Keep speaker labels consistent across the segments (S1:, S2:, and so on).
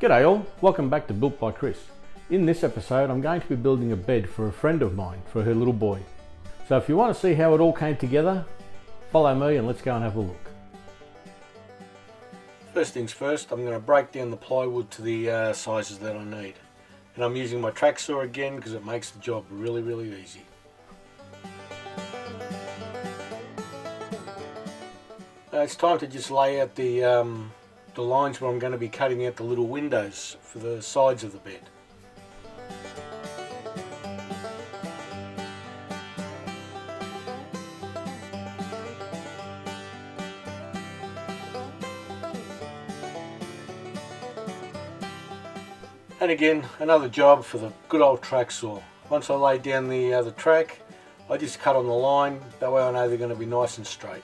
S1: G'day all, welcome back to Built by Chris. In this episode I'm going to be building a bed for a friend of mine for her little boy. So if you want to see how it all came together, follow me and let's go and have a look. First things first, I'm going to break down the plywood to the sizes that I need. And I'm using my track saw again because it makes the job really easy. It's time to just lay out the lines where I'm going to be cutting out the little windows for the sides of the bed. And again, another job for the good old track saw. Once I lay down the track, I just cut on the line, that way I know they're going to be nice and straight.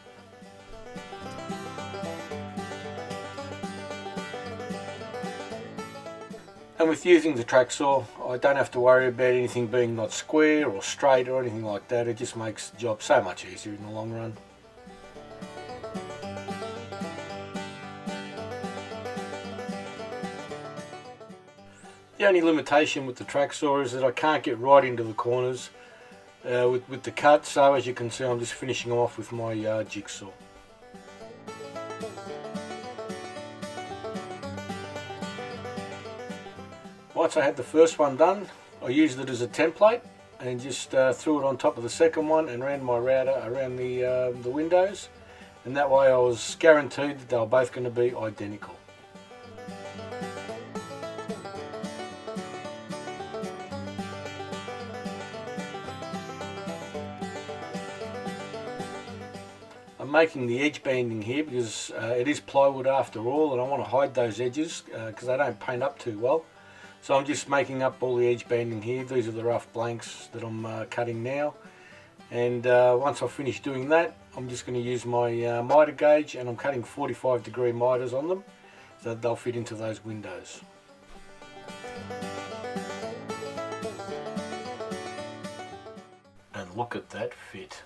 S1: And with using the track saw, I don't have to worry about anything being not square or straight or anything like that. It just makes the job so much easier in the long run. The only limitation with the track saw is that I can't get right into the corners with the cut, so as you can see I'm just finishing off with my jigsaw. Once I had the first one done, I used it as a template and just threw it on top of the second one and ran my router around the windows, and that way I was guaranteed that they were both going to be identical. I'm making the edge banding here because it is plywood after all, and I want to hide those edges because they don't paint up too well. So I'm just making up all the edge banding here. These are the rough blanks that I'm cutting now, and once I finish doing that, I'm just going to use my miter gauge, and I'm cutting 45-degree miters on them so that they'll fit into those windows. And look at that fit.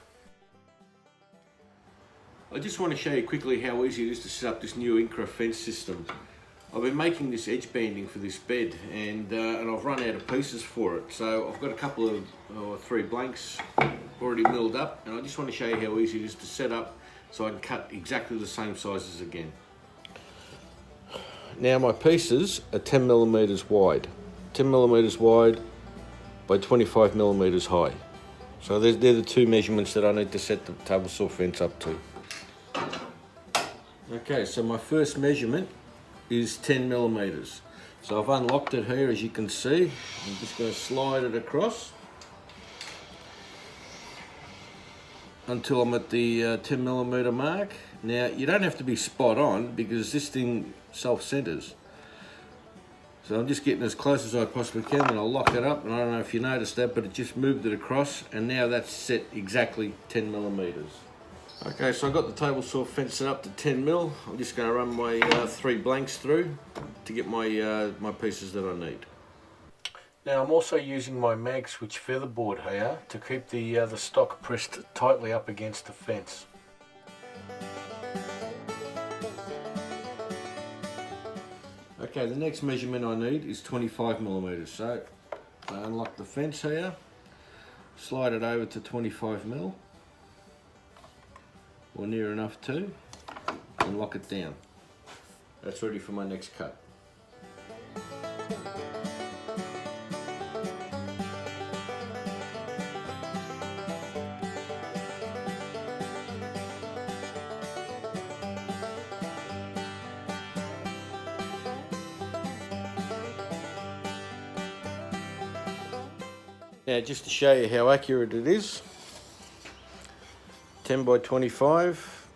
S1: I just want to show you quickly how easy it is to set up this new Incra fence system. I've been making this edge banding for this bed, and I've run out of pieces for it. So I've got a couple of 3 blanks already milled up, and I just want to show you how easy it is to set up so I can cut exactly the same sizes again. Now my pieces are 10 millimeters wide, 10 millimeters wide by 25 millimeters high. So they're the 2 measurements that I need to set the table saw fence up to. Okay, so my first measurement is 10 millimeters. So I've unlocked it here, as you can see. I'm just going to slide it across until I'm at the 10 millimeter mark. Now you don't have to be spot on because this thing self-centers. So I'm just getting as close as I possibly can, and I'll lock it up, and I don't know if you noticed that, but it just moved it across, and now that's set exactly 10 millimeters. Okay, so I've got the table saw fence set up to 10 mil. I'm just going to run my 3 blanks through to get my my pieces that I need. Now I'm also using my mag switch featherboard here to keep the stock pressed tightly up against the fence. Okay, the next measurement I need is 25 millimeters. So I unlock the fence here, slide it over to 25 mil. Or near enough to, and lock it down. That's ready for my next cut. Now just to show you how accurate it is, 10 by 25,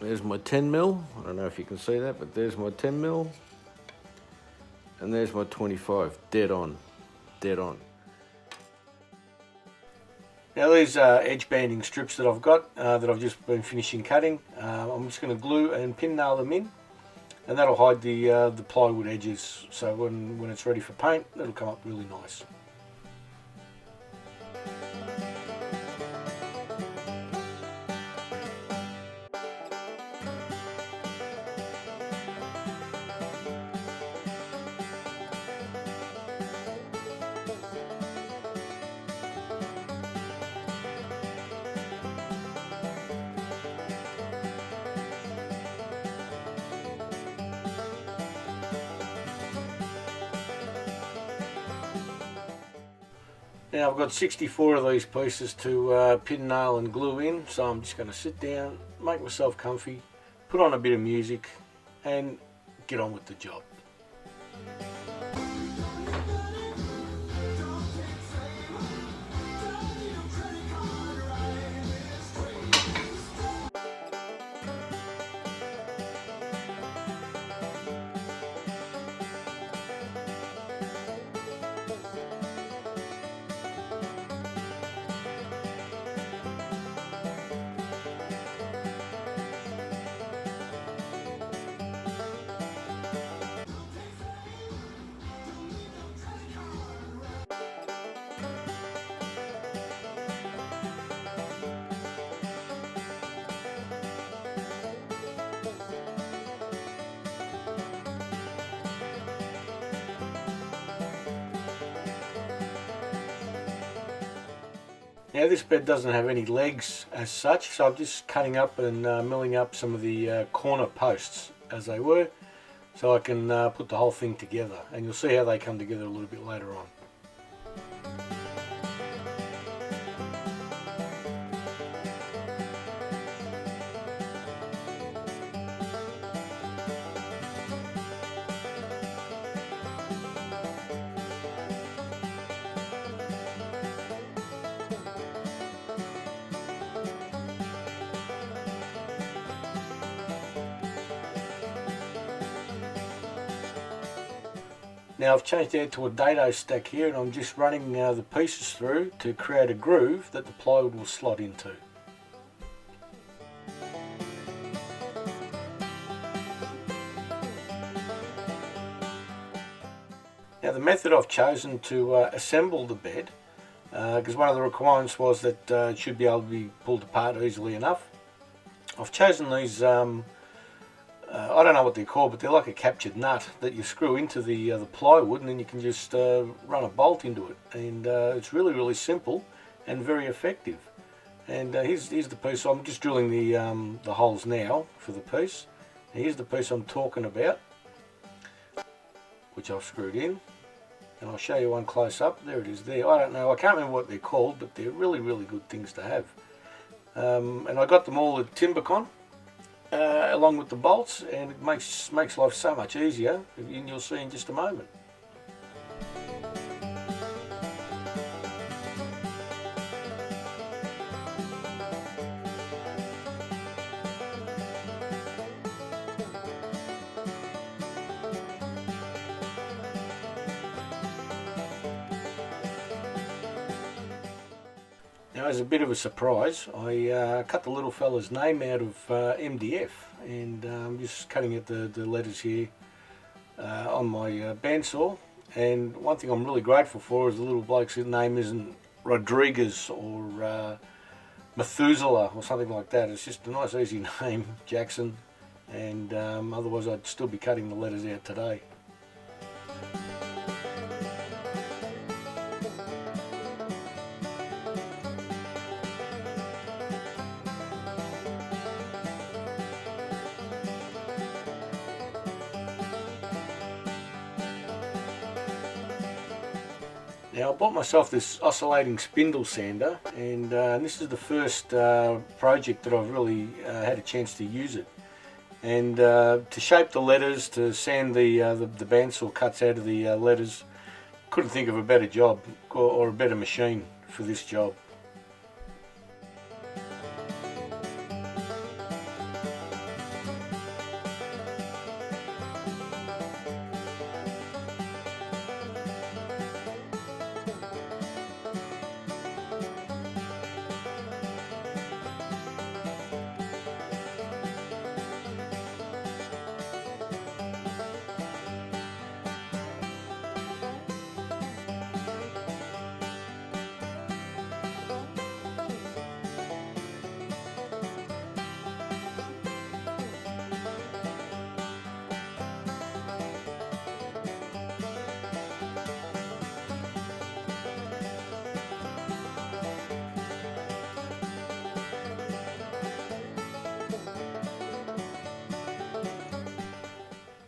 S1: there's my 10 mil, I don't know if you can see that, but there's my 10 mil, and there's my 25, dead on. Now these edge banding strips that I've got, that I've just been finishing cutting, I'm just going to glue and pin nail them in, and that'll hide the plywood edges, so when it's ready for paint, it'll come up really nice. Now I've got 64 of these pieces to pin, nail and glue in, so I'm just going to sit down, make myself comfy, put on a bit of music and get on with the job. Now this bed doesn't have any legs as such, so I'm just cutting up and milling up some of the corner posts as they were, so I can put the whole thing together, and you'll see how they come together a little bit later on. Now I've changed out to a dado stack here, and I'm just running the pieces through to create a groove that the plywood will slot into. Now the method I've chosen to assemble the bed, because one of the requirements was that it should be able to be pulled apart easily enough. I've chosen these I don't know what they're called, but they're like a captured nut that you screw into the plywood, and then you can just run a bolt into it. And it's really simple and very effective. And here's the piece. I'm just drilling the holes now for the piece. And here's the piece I'm talking about, which I've screwed in. And I'll show you one close up. There it is there. I don't know, I can't remember what they're called, but they're really good things to have. And I got them all at Timbercon. Along with the bolts, and it makes life so much easier, and you'll see in just a moment. Now, as a bit of a surprise, I cut the little fella's name out of MDF, and I'm just cutting out the letters here on my bandsaw. And one thing I'm really grateful for is the little bloke's name isn't Rodriguez or Methuselah or something like that. It's just a nice easy name, Jackson, and otherwise I'd still be cutting the letters out today. Now I bought myself this oscillating spindle sander, and this is the first project that I've really had a chance to use it. And to shape the letters, to sand the bandsaw cuts out of the letters, couldn't think of a better job or a better machine for this job.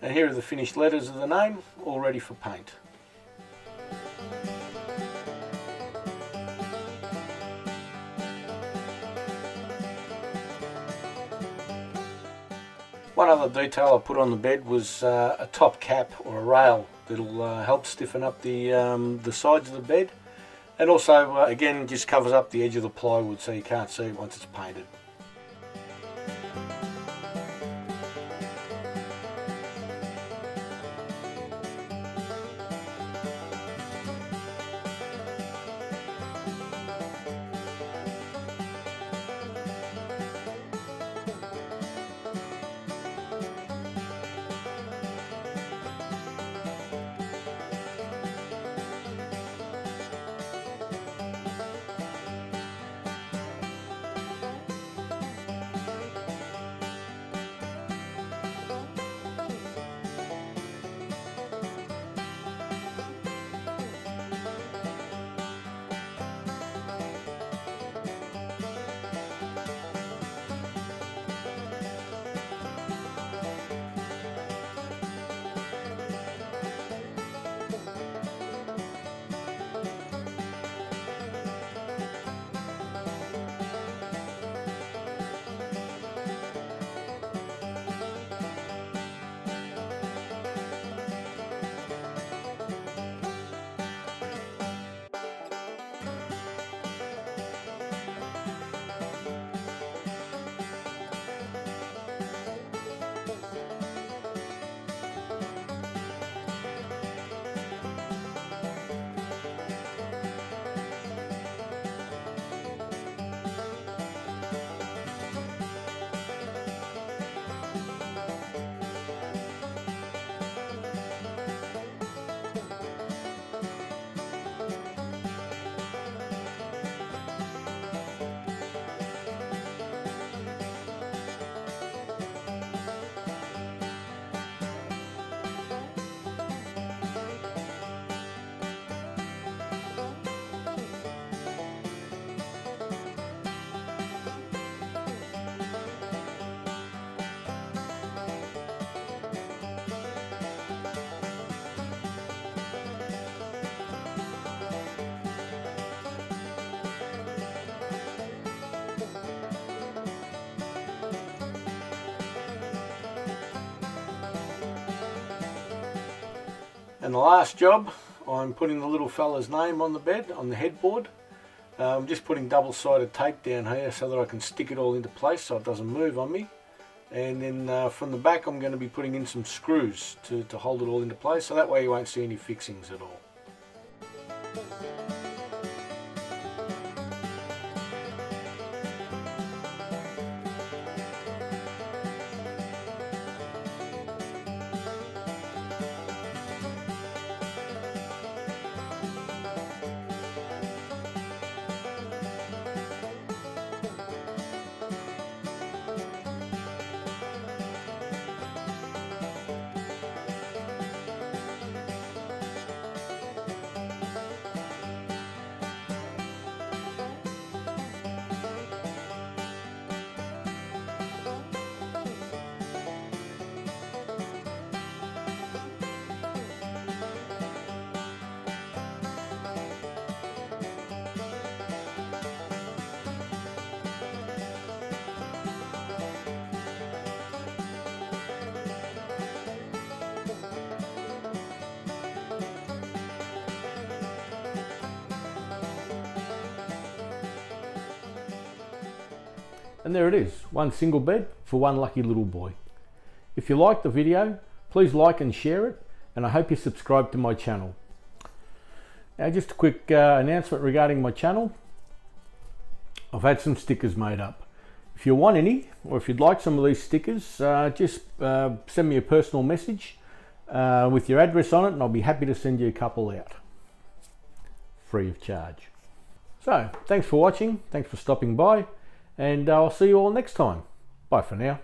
S1: And here are the finished letters of the name, all ready for paint. One other detail I put on the bed was a top cap or a rail that'll help stiffen up the sides of the bed, and also again just covers up the edge of the plywood so you can't see it once it's painted. And the last job, I'm putting the little fella's name on the bed, on the headboard. I'm just putting double-sided tape down here so that I can stick it all into place so it doesn't move on me. And then from the back I'm going to be putting in some screws to hold it all into place, so that way you won't see any fixings at all. And there it is, one single bed for one lucky little boy. If you liked the video, please like and share it, and I hope you subscribe to my channel. Now just a quick announcement regarding my channel. I've had some stickers made up. If you want any, or if you'd like some of these stickers, just send me a personal message with your address on it, and I'll be happy to send you a couple out, free of charge. So, thanks for watching, thanks for stopping by, and I'll see you all next time. Bye for now.